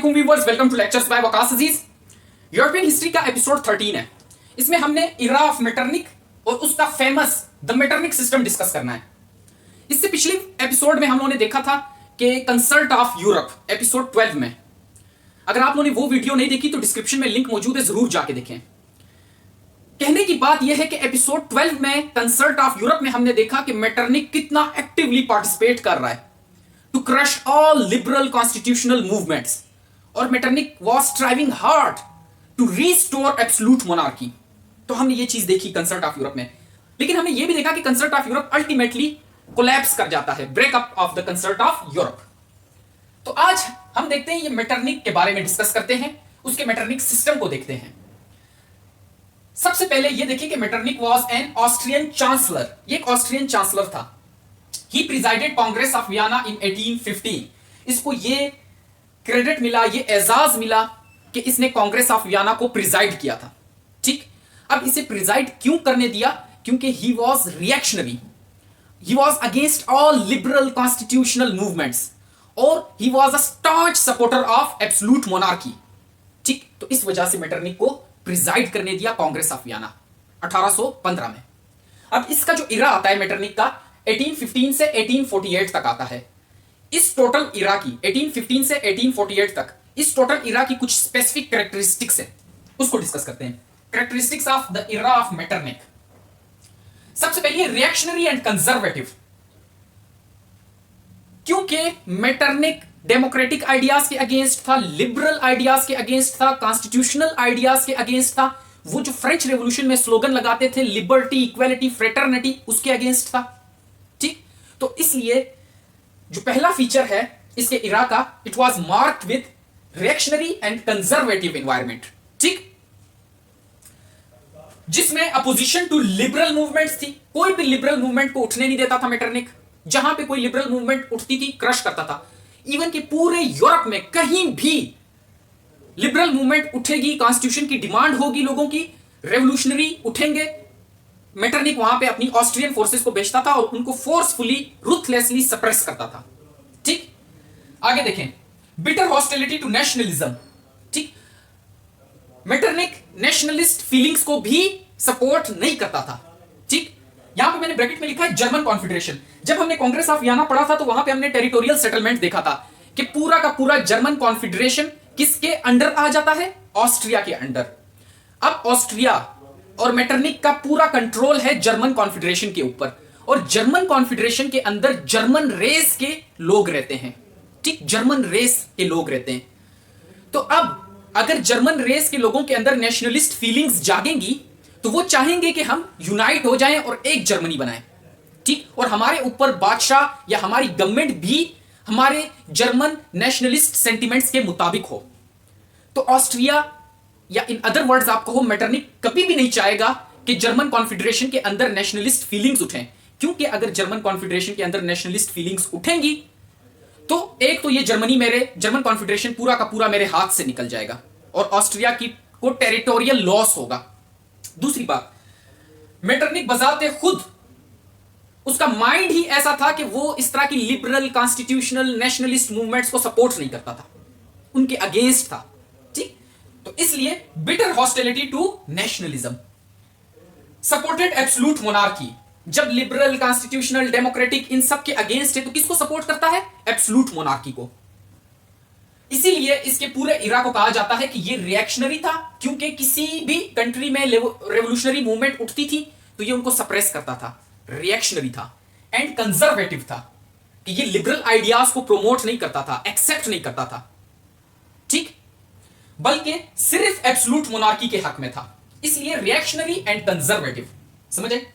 वालेकुम viewers, welcome to lectures bye Waqas Aziz. European history का episode 13 है। इसमें हमने इरा ऑफ मेटरनिक और उसका famous the Metternich system discuss करना है। इससे पिछले एपिसोड में हम लोगों ने देखा था कि कंसल्ट ऑफ यूरोप एपिसोड 12 में। अगर आप लोगों ने वो वीडियो नहीं देखी तो डिस्क्रिप्शन में लिंक मौजूद है, जरूर जाके देखें। कहने की बात यह है कि एपिसोड 12 में कंसल्ट ऑफ यूरोप में हमने देखा कि मेटरनिक कितना एक्टिवली पार्टिसिपेट कर रहा है to crush all liberal constitutional movements, और Metternich was striving hard to restore absolute monarchy. तो हमने ये चीज देखी कंसल्ट ऑफ यूरोप में, लेकिन हमने ये भी देखा कि consult of Europe ultimately collapse कर जाता है, breakup of the consult of Europe. तो आज हम देखते हैं ये मेटरनिक के बारे में डिस्कस करते हैं, उसके मेटरनिक सिस्टम को देखते हैं। सबसे पहले ये देखिए कि Metternich was an Austrian chancellor. ये एक ऑस्ट्रियन चांसलर था। ही प्रिजाइडेड कांग्रेस ऑफ वियना इन 1815। इसको ये क्रेडिट मिला, ये एजाज मिला कि इसने कांग्रेस ऑफ वियना को प्रिजाइड किया था। ठीक, अब इसे प्रिजाइड क्यों करने दिया? क्योंकि he was reactionary, he was against all liberal constitutional movements, और he was a staunch supporter of absolute monarchy. ठीक, तो इस वजह से मेटरनिक को प्रिजाइड करने दिया कांग्रेस ऑफ वियना 1815 में। अब इसका जो इरा आता है मेटरनिक का 1815 से 1848 तक आता है। इस टोटल इरा की 1815 से 1848 तक इस टोटल इरा की कुछ स्पेसिफिक कैरेक्टरिस्टिक्स है, उसको डिस्कस करते हैं। Characteristics of the era of Metternich. सबसे पहले रिएक्शनरी एंड कंजर्वेटिव, क्योंकि मेटरनिक डेमोक्रेटिक आइडियाज के अगेंस्ट था, लिबरल आइडियाज के अगेंस्ट था, कॉन्स्टिट्यूशनल आइडियाज के अगेंस्ट था। वो जो फ्रेंच रेवोल्यूशन में स्लोगन लगाते थे लिबर्टी, इक्वालिटी, फ्रेटर्निटी, उसके अगेंस्ट था। ठीक, तो इसलिए जो पहला फीचर है इसके इरा का, it was marked with reactionary and conservative environment. ठीक, जिसमें अपोजिशन टू लिबरल मूवमेंट्स थी। कोई भी लिबरल मूवमेंट को उठने नहीं देता था मेटरनिक। जहां पे कोई लिबरल मूवमेंट उठती थी क्रश करता था। इवन कि पूरे यूरोप में कहीं भी लिबरल मूवमेंट उठेगी, कॉन्स्टिट्यूशन की डिमांड होगी, लोगों की रेवोल्यूशनरी उठेंगे, मेटरनिक वहां पे अपनी ऑस्ट्रियन फोर्सेस को भेजता था और उनको फोर्सफुली, रूथलेसली सप्रेस करता था। ठीक, आगे देखें, बिटर हॉस्टिलिटी टू नेशनलिज्म। ठीक, मेटरनिक नेशनलिस्ट फीलिंग्स को भी सपोर्ट नहीं करता था। ठीक, यहां पे मैंने ब्रैकेट में लिखा है जर्मन कॉन्फेडरेशन। जब हमने कांग्रेस ऑफ वियना पढ़ा था तो वहां पे हमने टेरिटोरियल सेटलमेंट देखा था कि पूरा का पूरा जर्मन कॉन्फेडरेशन किसके अंडर आ जाता है? ऑस्ट्रिया के अंडर। अब ऑस्ट्रिया और मेटरनिक का पूरा कंट्रोल है जर्मन कॉन्फेडरेशन के ऊपर, और जर्मन कॉन्फेडरेशन के अंदर जर्मन रेस के लोग रहते हैं। ठीक, जर्मन रेस के लोग रहते हैं। तो अब अगर जर्मन रेस के लोगों के अंदर नेशनलिस्ट फीलिंग्स जागेंगी तो वो चाहेंगे कि हम यूनाइट हो जाएं और एक जर्मनी बनाएं। ठीक, और हमारे ऊपर बादशाह या हमारी गवर्नमेंट भी हमारे जर्मन नेशनलिस्ट सेंटिमेंट्स के मुताबिक हो। तो ऑस्ट्रिया या इन अदर वर्ड्स आप कहो, मेटरनिक कभी भी नहीं चाहेगा कि जर्मन कॉन्फेडरेशन के अंदर नेशनलिस्ट फीलिंग्स उठें, क्योंकि अगर जर्मन कॉन्फेडरेशन के अंदर नेशनलिस्ट फीलिंग्स उठेंगी तो एक तो ये जर्मन कॉन्फेडरेशन पूरा का पूरा मेरे हाथ से निकल जाएगा और ऑस्ट्रिया की को टेरिटोरियल लॉस होगा। दूसरी बात, मेटरनिक बजाते खुद उसका माइंड ही ऐसा था कि वो इस तरह की लिबरल कॉन्स्टिट्यूशनल नेशनलिस्ट मूवमेंट्स को सपोर्ट नहीं करता था, उनके अगेंस्ट था। ठीक, तो इसलिए bitter hostility to nationalism, supported absolute monarchy. जब लिबरल कॉन्स्टिट्यूशनल डेमोक्रेटिक इन सब के अगेंस्ट है तो किसको सपोर्ट करता है? एब्सोल्यूट मोनार्की को। इसीलिए इसके पूरे इरा को कहा जाता है कि ये रिएक्शनरी था, क्योंकि किसी भी कंट्री में रेवोल्यूशनरी मूवमेंट उठती थी तो ये उनको सप्रेस करता था, रिएक्शनरी था। एंड कंजर्वेटिव था कि ये लिबरल आइडियाज को प्रोमोट नहीं करता था, एक्सेप्ट नहीं करता था। ठीक, बल्कि सिर्फ एब्सोल्यूट मोनार्की के हक में था। इसलिए रिएक्शनरी एंड कंजर्वेटिव, समझे?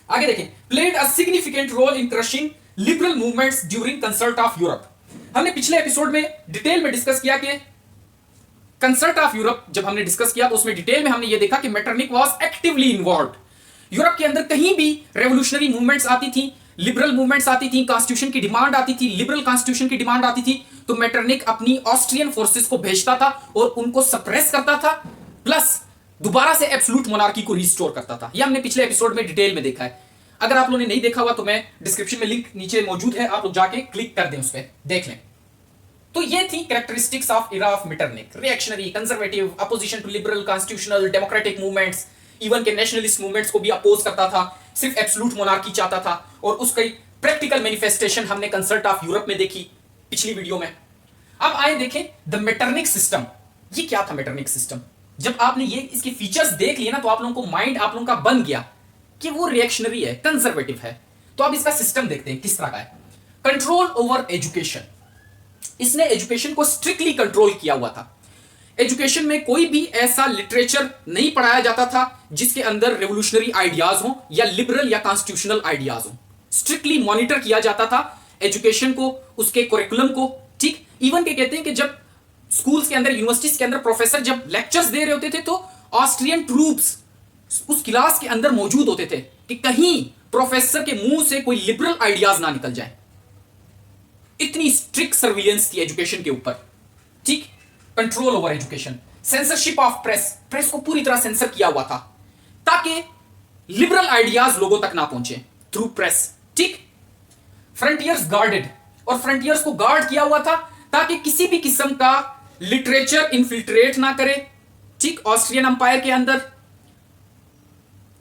आगे देखें, played a significant role in crushing liberal movements during concert of Europe. हमने पिछले एपिसोड में डिटेल में डिस्कस किया कि कंसल्ट ऑफ यूरोप जब हमने डिस्कस किया तो उसमें डिटेल में हमने यह देखा कि Metternich was actively involved. Europe के अंदर कहीं भी रेवोल्यूशनरी मूवमेंट्स आती थी, लिबरल मूवमेंट्स आती थी, कॉन्स्टिट्यूशन की डिमांड आती थी, लिबरल कॉन्स्टिट्यूशन की डिमांड आती थी, तो मेटरनिक अपनी ऑस्ट्रियन फोर्सेस को भेजता था और उनको सप्रेस करता था, प्लस दोबारा से एब्सोल्यूट मोनार्की को रिस्टोर करता था। यह हमने पिछले एपिसोड में डिटेल में देखा है। अगर आप लोगों ने नहीं देखा हुआ तो मैं डिस्क्रिप्शन में लिंक नीचे मौजूद है, आप लोग जाके क्लिक कर दें, उस पर देख लें। तो ये थी characteristics of era of Metternich, reactionary, conservative, opposition to liberal, constitutional, democratic movements, even के नेशनलिस्ट मूवमेंट्स को भी अपोज करता था, सिर्फ एब्सोल्यूट मोनार्की चाहता था, और उसकी प्रैक्टिकल मैनिफेस्टेशन हमने कंसल्ट ऑफ यूरोप में देखी पिछली वीडियो में। अब आए देखें द मेटरनिक सिस्टम। ये क्या था मेटरनिक सिस्टम? जब आपने ये इसके फीचर्स देख लिए ना, तो आप लोगों को माइंड आप लोगों का बन गया कि वो रिएक्शनरी है, कंजर्वेटिव है। तो अब इसका सिस्टम देखते हैं किस तरह का है। कंट्रोल ओवर एजुकेशन, इसने एजुकेशन को स्ट्रिक्टली कंट्रोल किया हुआ था। एजुकेशन में कोई भी ऐसा लिटरेचर नहीं पढ़ाया जाता था जिसके अंदर रेवोल्यूशनरी आइडियाज हो या लिबरल या कॉन्स्टिट्यूशनल आइडियाज हो। स्ट्रिक्टली मॉनिटर किया जाता था एजुकेशन को, उसके करिकुलम को, ठीक। इवन के कहते हैं कि जब स्कूल्स के अंदर, यूनिवर्सिटीज के अंदर प्रोफेसर जब लेक्चर्स दे रहे होते थे तो ऑस्ट्रियन ट्रूप्स उस क्लास के अंदर मौजूद होते थे कि कहीं प्रोफेसर के मुंह से कोई लिबरल आइडियाज ना निकल जाए। इतनी स्ट्रिक्ट सर्विलेंस थी एजुकेशन के ऊपर, ठीक। Control over education, censorship of press, press को पूरी तरह सेंसर किया हुआ था ताकि लिबरल आइडियाज लोगों तक ना पहुंचे थ्रू प्रेस, ठीक। फ्रंटियर्स गार्डेड, और फ्रंटियर्स को गार्ड किया हुआ था ताकि किसी भी किस्म का लिटरेचर इन्फिल्ट्रेट ना करे, ठीक। ऑस्ट्रियन अंपायर के अंदर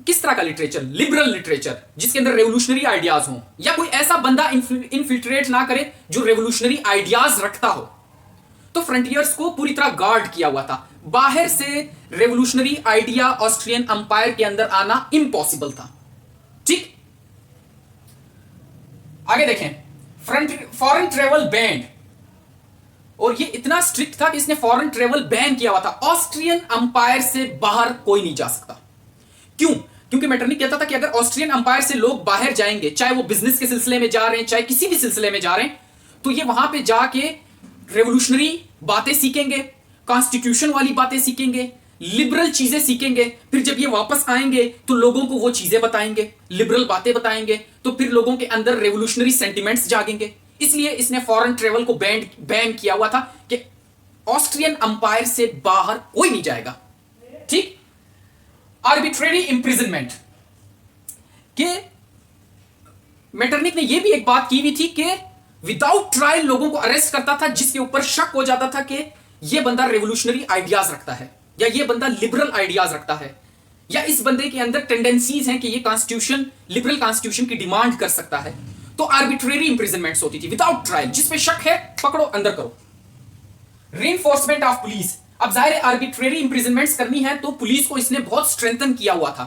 किस तरह का लिटरेचर? लिबरल लिटरेचर जिसके अंदर रेवोल्यूशनरी आइडियाज हो, या कोई ऐसा बंदा इन्फिल्ट्रेट ना करे जो रेवोल्यूशनरी आइडियाज रखता हो। तो फ्रंटियर्स को पूरी तरह गार्ड किया हुआ था। बाहर से रेवोल्यूशनरी आइडिया ऑस्ट्रियन अंपायर के अंदर आना इम्पॉसिबल था, ठीक। आगे देखें, फॉरेन ट्रेवल बैंड, और ये इतना स्ट्रिक्ट था कि इसने फॉरेन ट्रेवल बैन किया हुआ था। ऑस्ट्रियन अंपायर से बाहर कोई नहीं जा सकता। क्यों? क्योंकि मेटरनिक कहता था कि अगर ऑस्ट्रियन अंपायर से लोग बाहर जाएंगे, चाहे वो बिजनेस के सिलसिले में जा रहे हैं, चाहे किसी भी सिलसिले में जा रहे हैं, तो ये वहां पे जाके रेवोल्यूशनरी बातें सीखेंगे, कॉन्स्टिट्यूशन वाली बातें सीखेंगे, लिबरल चीजें सीखेंगे। फिर जब ये वापस आएंगे तो लोगों को वो चीजें बताएंगे, लिबरल बातें बताएंगे, तो फिर लोगों के अंदर रेवोल्यूशनरी सेंटिमेंट्स जागेंगे। इसलिए इसने फॉरेन ट्रेवल को बैन किया हुआ था कि ऑस्ट्रियन अंपायर से बाहर कोई नहीं जाएगा, ठीक। आर्बिट्रेरी इंप्रिजनमेंट, के मेटरनिक ने यह भी एक बात की हुई थी कि विदाउट ट्रायल लोगों को अरेस्ट करता था जिसके ऊपर शक हो जाता था कि यह बंदा रेवोल्यूशनरी आइडियाज रखता है, या यह बंदा लिबरल आइडियाज रखता है, या इस बंदे के अंदर टेंडेंसीज हैं कि यह कॉन्स्टिट्यूशन, लिबरल कॉन्स्टिट्यूशन की डिमांड कर सकता है। तो आर्बिट्रेरी इंप्रिजनमेंट्स होती थी विदाउट ट्रायल, जिस पे शक है पकड़ो, अंदर करो। रीइंफोर्समेंट ऑफ पुलिस, अब जाहिर है आर्बिट्रेरी इंप्रिजनमेंट्स करनी है तो पुलिस को इसने बहुत स्ट्रेंथन किया हुआ था।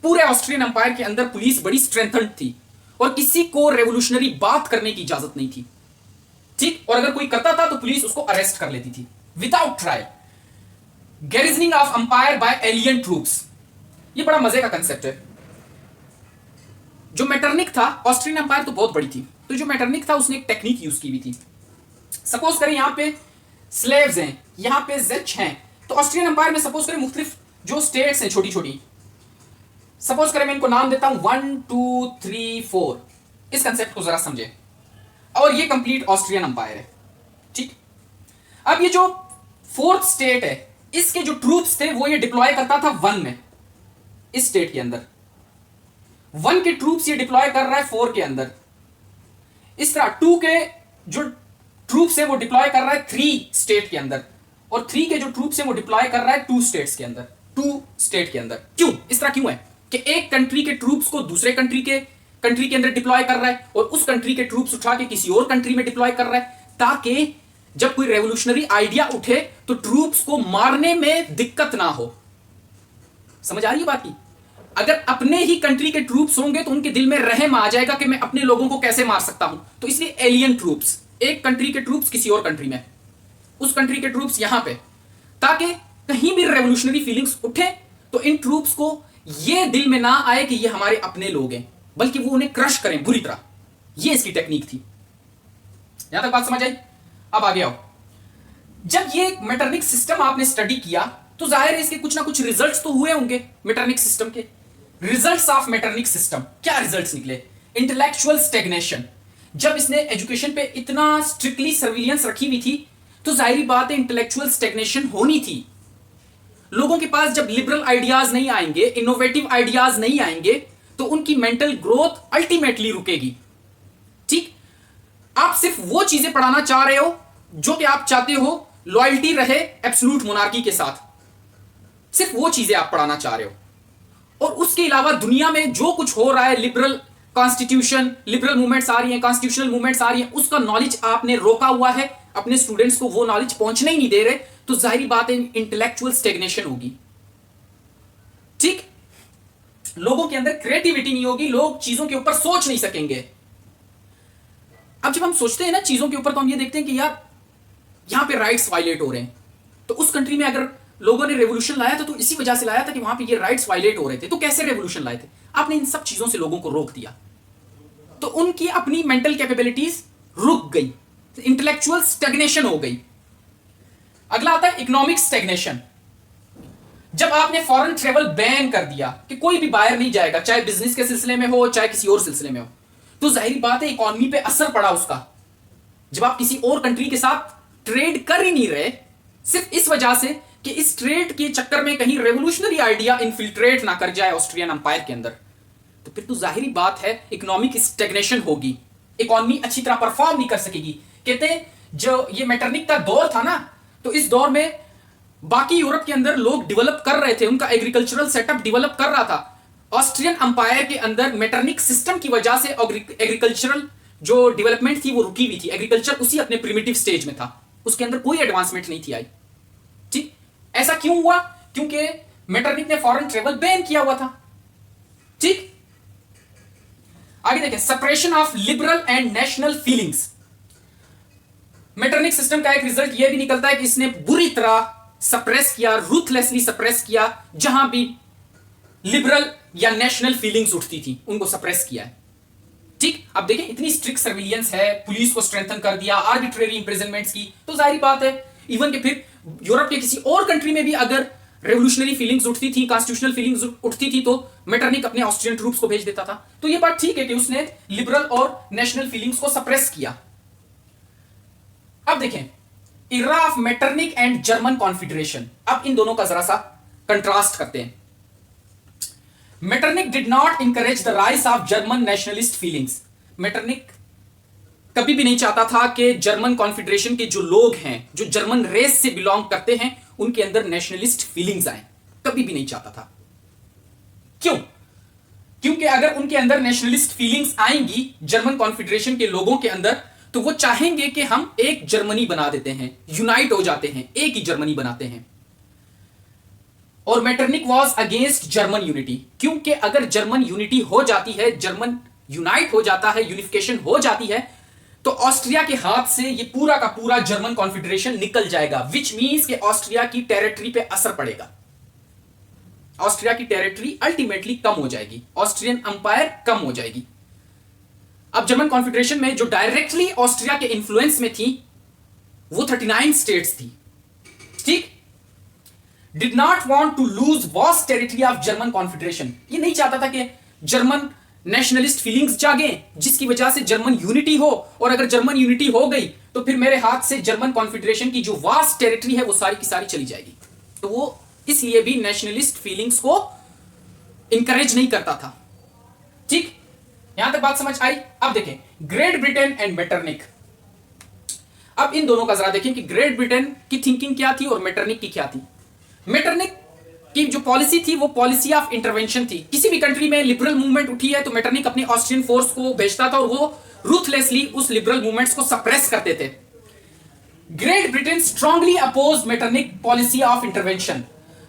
पूरे ऑस्ट्रियन अंपायर के अंदर पुलिस बड़ी स्ट्रेंथन थी और किसी को रेवोल्यूशनरी बात करने की इजाजत नहीं थी, ठीक। और अगर कोई करता था तो पुलिस उसको अरेस्ट कर लेती थी without trial. Garrisoning of empire by alien troops, ये बड़ा मजे का कंसेप्ट है। जो मेटरनिक था, ऑस्ट्रियन अंपायर तो बहुत बड़ी थी, तो जो मेटरनिक था उसने एक टेक्निक यूज की हुई थी। सपोज करें यहां पे स्लेव्स हैं, यहां पे ज़ेच हैं, तो ऑस्ट्रियन अंपायर में सपोज करें मुख्तलिफ जो स्टेट्स हैं छोटी छोटी, सपोज करें मैं इनको नाम देता हूं 1 2 3 4, इस कंसेप्ट को जरा समझे, और ये कंप्लीट ऑस्ट्रियन अंपायर है, ठीक। अब ये जो फोर्थ स्टेट है, इसके जो ट्रूप्स थे वो ये डिप्लॉय करता था 1 में, इस स्टेट के अंदर 1 के ट्रूप्स ये डिप्लॉय कर रहा है 4 के अंदर। इस तरह 2 के जो ट्रूप्स है वो डिप्लॉय कर रहा है 3 स्टेट के अंदर, और 3 के जो ट्रूप्स है वो डिप्लॉय कर रहा है 2 स्टेट्स के अंदर, 2 स्टेट के अंदर। क्यों इस तरह क्यों है कि एक कंट्री के ट्रूप्स को दूसरे कंट्री के अंदर डिप्लॉय कर रहा है, और उस कंट्री के ट्रूप्स उठा के किसी और कंट्री में डिप्लॉय कर रहा है, ताकि जब कोई रेवोल्यूशनरी आइडिया उठे तो ट्रूप्स को मारने में दिक्कत ना हो। समझ आ रही है बात की? अगर अपने ही कंट्री के ट्रूप्स होंगे तो उनके दिल में रहम आ जाएगा कि मैं अपने लोगों को कैसे मार सकता हूं, तो इसलिए एलियन ट्रूप्स, एक कंट्री के ट्रूप्स किसी और कंट्री में, उस कंट्री के ट्रूप्स यहां पे, ताकि कहीं भी रेवोल्यूशनरी फीलिंग्स उठे तो इन ट्रूप्स को ये दिल में ना आए कि ये हमारे अपने लोग हैं, बल्कि वो उन्हें क्रश करें बुरी तरह। ये इसकी टेक्निक थी। यहां तक बात समझ आई? अब आगे आओ। जब ये मेटरनिक सिस्टम आपने स्टडी किया तो जाहिर है इसके कुछ ना कुछ रिजल्ट्स तो हुए होंगे मेटरनिक सिस्टम के। रिजल्ट्स ऑफ मेटरनिक सिस्टम, क्या रिजल्ट्स निकले? Intellectual stagnation. जब इसने एजुकेशन पे इतना स्ट्रिक्टली सर्विलियंस रखी हुई थी तो जाहिर बात है इंटेलेक्चुअल स्टेग्नेशन होनी थी। लोगों के पास जब लिबरल आइडियाज नहीं आएंगे, इनोवेटिव आइडियाज नहीं आएंगे, तो उनकी मेंटल ग्रोथ अल्टीमेटली रुकेगी, ठीक। आप सिर्फ वो चीजें पढ़ाना चाह रहे हो जो कि आप चाहते हो लॉयल्टी रहे एब्सोल्यूट मोनार्की के साथ, सिर्फ वो चीजें आप पढ़ाना चाह रहे हो। और उसके अलावा दुनिया में जो कुछ हो रहा है, लिबरल कॉन्स्टिट्यूशन, लिबरल मूवमेंट्स आ रही हैं, कॉन्स्टिट्यूशनल मूवमेंट्स आ रही हैं, उसका नॉलेज आपने रोका हुआ है, अपने स्टूडेंट्स को वो नॉलेज पहुंचने ही नहीं दे रहे, तो जाहिर बात है इंटेलेक्चुअल स्टेग्नेशन होगी। ठीक, लोगों के अंदर क्रिएटिविटी नहीं होगी, लोग चीजों के ऊपर सोच नहीं सकेंगे। अब जब हम सोचते हैं ना चीजों के ऊपर, तो हम ये देखते हैं कि यार यहां पे राइट्स वायलेट हो रहे हैं, तो उस कंट्री में अगर लोगों ने रेवोल्यूशन लाया था तो इसी वजह से लाया था कि वहां पे ये राइट्स वायलेट हो रहे थे। तो कैसे रेवोल्यूशन लाए थे? आपने इन सब चीजों से लोगों को रोक दिया, तो उनकी अपनी मेंटल कैपेबिलिटीज रुक गई, इंटेलेक्चुअल स्टैग्नेशन हो गई। अगला आता है इकोनॉमिक स्टैग्नेशन। जब आपने फॉरेन ट्रेवल बैन कर दिया कि कोई भी बाहर नहीं जाएगा, चाहे बिजनेस के सिलसिले में हो चाहे किसी और सिलसिले में हो, तो जाहिर बात है इकोनॉमी पे असर पड़ा उसका। जब आप किसी और कंट्री के साथ ट्रेड कर ही नहीं रहे, सिर्फ इस वजह से कि इस ट्रेड के चक्कर में कहीं रेवोल्यूशनरी आइडिया इन्फिल्ट्रेट ना कर जाए ऑस्ट्रियन अंपायर के अंदर, तो फिर तो जाहिर बात है इकोनॉमिक स्टैग्नेशन होगी, इकोनॉमी अच्छी तरह परफॉर्म नहीं कर सकेगी। कहते हैं जो ये मेटरनिक का दौर था ना, तो इस दौर में बाकी यूरोप के अंदर लोग डेवलप कर रहे थे, उनका एग्रीकल्चरल सेटअप डेवलप कर रहा था। ऑस्ट्रियन अंपायर के अंदर मेटरनिक सिस्टम की वजह से एग्रीकल्चरल जो डेवलपमेंट थी वो रुकी हुई थी, एग्रीकल्चर उसी अपने प्रिमिटिव स्टेज में था, उसके अंदर कोई एडवांसमेंट नहीं थी आई। ठीक, ऐसा क्यों हुआ? क्योंकि मेटरनिक ने फॉरेन ट्रेवल बैन किया हुआ था। ठीक, आगे देखें, separation of liberal and national feelings. Metternich system का एक रिजल्ट यह भी निकलता है कि इसने बुरी तरह सप्रेस किया, रूथलेसली सप्रेस किया, जहां भी लिबरल या नेशनल फीलिंग्स उठती थी उनको सप्रेस किया है। ठीक, अब देखें इतनी स्ट्रिक्ट सर्विलियंस है, पुलिस को स्ट्रेंथन कर दिया, आर्बिट्रेरी इंप्रिजनमेंट्स की, तो जाहिर बात है इवन के फिर यूरोप के किसी और कंट्री में भी अगर रेवोल्यूशनरी फीलिंग्स उठती थी, कॉन्स्टिट्यूशनल फीलिंग्स उठती थी, तो मेटरनिक अपने ऑस्ट्रियन ट्रूप्स को भेज देता था। तो ये बात ठीक है कि उसने लिबरल और नेशनल फीलिंग्स को सप्रेस किया। अब देखें इरा of Metternich and German confederation. अब इन दोनों का जरा सा कंट्रास्ट करते हैं। Metternich did not encourage the rise of German nationalist feelings. Metternich कभी भी नहीं चाहता था कि जर्मन कॉन्फेडरेशन के जो लोग हैं, जो जर्मन रेस से बिलोंग करते हैं, उनके अंदर नेशनलिस्ट फीलिंग्स आए, कभी भी नहीं चाहता था। क्यों? क्योंकि अगर उनके अंदर नेशनलिस्ट फीलिंग्स आएंगी जर्मन कॉन्फेडरेशन के लोगों के अंदर, तो वो चाहेंगे कि हम एक जर्मनी बना देते हैं, यूनाइट हो जाते हैं, एक ही जर्मनी बनाते हैं। और Metternich was against German unity, क्योंकि अगर जर्मन यूनिटी हो जाती है, जर्मन यूनाइट हो जाता है, यूनिफिकेशन हो जाती है, तो ऑस्ट्रिया के हाथ से ये पूरा का पूरा जर्मन कॉन्फेडरेशन निकल जाएगा, विच मीन्स कि ऑस्ट्रिया की टेरिटरी पे असर पड़ेगा, ऑस्ट्रिया की टेरिटरी अल्टीमेटली कम हो जाएगी, ऑस्ट्रियन अंपायर कम हो जाएगी। अब जर्मन कॉन्फेडरेशन में जो डायरेक्टली ऑस्ट्रिया के इन्फ्लुएंस में थी वो 39 स्टेट्स थी। ठीक, did not want to lose vast territory of German confederation. ये नहीं चाहता था कि जर्मन नेशनलिस्ट फीलिंग्स जागे जिसकी वजह से जर्मन यूनिटी हो, और अगर जर्मन यूनिटी हो गई तो फिर मेरे हाथ से जर्मन कॉन्फेडरेशन की जो वास्ट टेरिटरी है वो सारी की सारी चली जाएगी। तो वो इसलिए भी नेशनलिस्ट फीलिंग्स को इंकरेज नहीं करता था। ठीक, यहां तक बात समझ आई। अब देखें ग्रेट ब्रिटेन एंड मेटरनिक। अब इन दोनों का जरा देखें कि ग्रेट ब्रिटेन की थिंकिंग क्या थी और मेटरनिक की क्या थी। मेटरनिक की जो पॉलिसी थी वो पॉलिसी ऑफ इंटरवेंशन थी। किसी भी कंट्री में लिबरल मूवमेंट उठी है तो मेटरनिक अपनी ऑस्ट्रियन फोर्स को भेजता था और वो रूथलेसली उस लिबरल मूवमेंट्स को सप्रेस करते थे। Great Britain strongly oppose Metternich policy of intervention.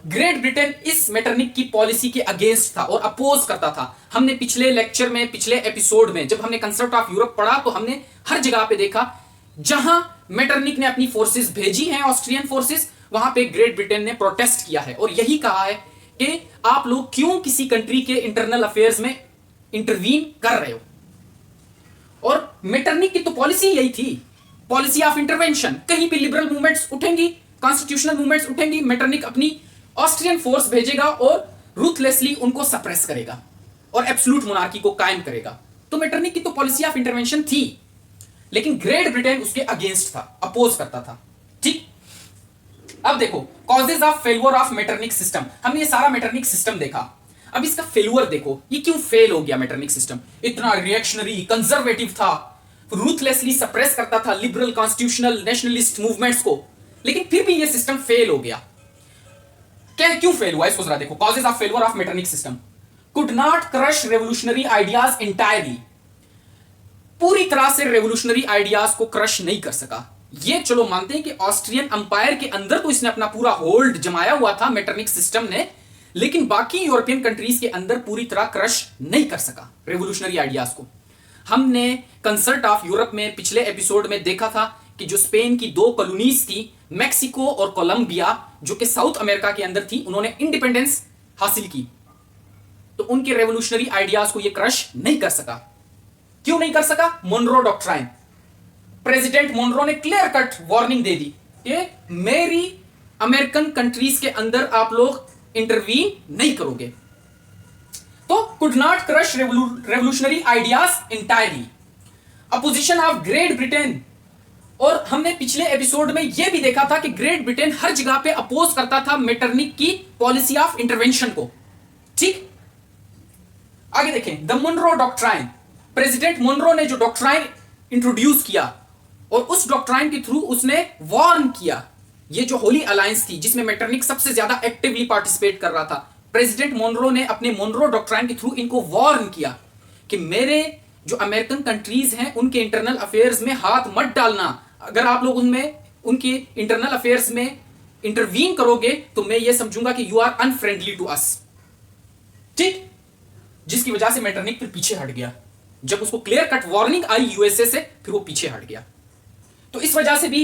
Great Britain इस मेटरनिक की पॉलिसी के अगेंस्ट था और अपोज करता था। हमने पिछले लेक्चर में, पिछले एपिसोड में जब हमने कंसेप्ट ऑफ यूरोप पढ़ा तो हमने हर जगह पे देखा जहां मेटरनिक ने अपनी फोर्सेस भेजी हैं, ऑस्ट्रियन फोर्सेस, वहां पे ग्रेट ब्रिटेन ने प्रोटेस्ट किया है और यही कहा है कि आप लोग क्यों किसी कंट्री के इंटरनल अफेयर्स में इंटरवीन कर रहे हो। और मेटरनिक की तो पॉलिसी यही थी, पॉलिसी ऑफ इंटरवेंशन। कहीं पे लिबरल मूवमेंट्स उठेंगी, कॉन्स्टिट्यूशनल मूवमेंट्स उठेंगी, मेटरनिक अपनी ऑस्ट्रियन फोर्स भेजेगा और रूथलेसली उनको सप्रेस करेगा और एब्सोल्यूट मोनार्की को कायम करेगा। तो मेटरनिक की तो पॉलिसी ऑफ इंटरवेंशन थी, लेकिन ग्रेट ब्रिटेन उसके अगेंस्ट था, अपोज करता था। ठीक, अब देखो causes of failure of Metternich system. हमने ये सारा मेटरनिक सिस्टम देखा, अब इसका फेल्योर देखो, ये क्यों फेल हो गया मेटरनिक सिस्टम। इतना रिएक्शनरी कंजर्वेटिव था, रूथलेसली सप्रेस करता था लिबरल कॉन्स्टिट्यूशनल नेशनलिस्ट मूवमेंट्स को, लेकिन फिर भी ये सिस्टम फेल हो गया। क्या क्यों फेल हुआ इसको जरा देखो। Causes of failure of Metternich system. Could not crush revolutionary ideas entirely, पूरी तरह से रेवोल्यूशनरी आइडियाज को क्रश नहीं कर सका। ये चलो मानते हैं कि ऑस्ट्रियन अंपायर के अंदर तो इसने अपना पूरा होल्ड जमाया हुआ था मेटरनिक सिस्टम ने, लेकिन बाकी यूरोपियन कंट्रीज के अंदर पूरी तरह क्रश नहीं कर सका रेवोल्यूशनरी आइडियाज को। हमने कंसर्ट ऑफ यूरोप में पिछले एपिसोड में देखा था कि जो स्पेन की दो कॉलोनीज थी, मैक्सिको और कोलंबिया, जो कि साउथ अमेरिका के अंदर थी, उन्होंने इंडिपेंडेंस हासिल की, तो उनके रेवोल्यूशनरी आइडियाज को यह क्रश नहीं कर सका। क्यों नहीं कर सका? Monroe doctrine. प्रेसिडेंट मोनरो ने क्लियर कट वार्निंग दे दी कि मेरी अमेरिकन कंट्रीज के अंदर आप लोग इंटरवीन नहीं करोगे। तो could not crush revolutionary ideas entirely. Opposition of great Britain, और हमने पिछले एपिसोड में यह भी देखा था कि ग्रेट ब्रिटेन हर जगह पे अपोज करता था मेटरनिक की पॉलिसी ऑफ इंटरवेंशन को। ठीक, आगे देखें the Monroe doctrine. President Monroe ने जो डॉक्ट्राइन इंट्रोड्यूस किया और उस डॉक्ट्राइन के थ्रू उसने वार्न किया, ये जो होली अलायंस थी जिसमें मेटरनिक सबसे ज्यादा एक्टिवली पार्टिसिपेट कर रहा था, प्रेसिडेंट मोनरो ने अपने मोनरो डॉक्ट्राइन के थ्रू इनको वार्न किया कि मेरे जो अमेरिकन कंट्रीज हैं उनके इंटरनल अफेयर्स में हाथ मत डालना। अगर आप लोग उनमें उनके इंटरनल अफेयर्स में इंटरवीन करोगे तो मैं ये समझूंगा कि you are unfriendly to us. ठीक, जिसकी वजह से मेटरनिक फिर पीछे हट गया। जब उसको क्लियर कट वार्निंग आई यूएसए से, फिर वो पीछे हट गया। तो इस वजह से भी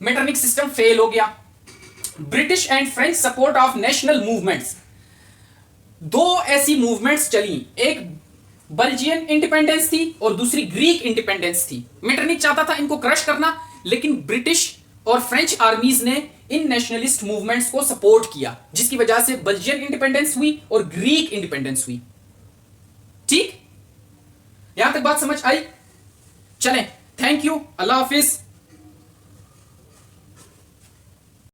मेटरनिक सिस्टम फेल हो गया। British and French support of national movements, दो ऐसी मूवमेंट्स चली, एक बल्जियन इंडिपेंडेंस थी और दूसरी ग्रीक इंडिपेंडेंस थी। मेटरनिक चाहता था इनको क्रश करना, लेकिन ब्रिटिश और फ्रेंच आर्मीज ने इन नेशनलिस्ट मूवमेंट्स को सपोर्ट किया, जिसकी वजह से बल्जियन इंडिपेंडेंस हुई और ग्रीक इंडिपेंडेंस हुई। ठीक, यहां तक बात समझ आई? चलें, थैंक यू, अल्लाह हाफिज।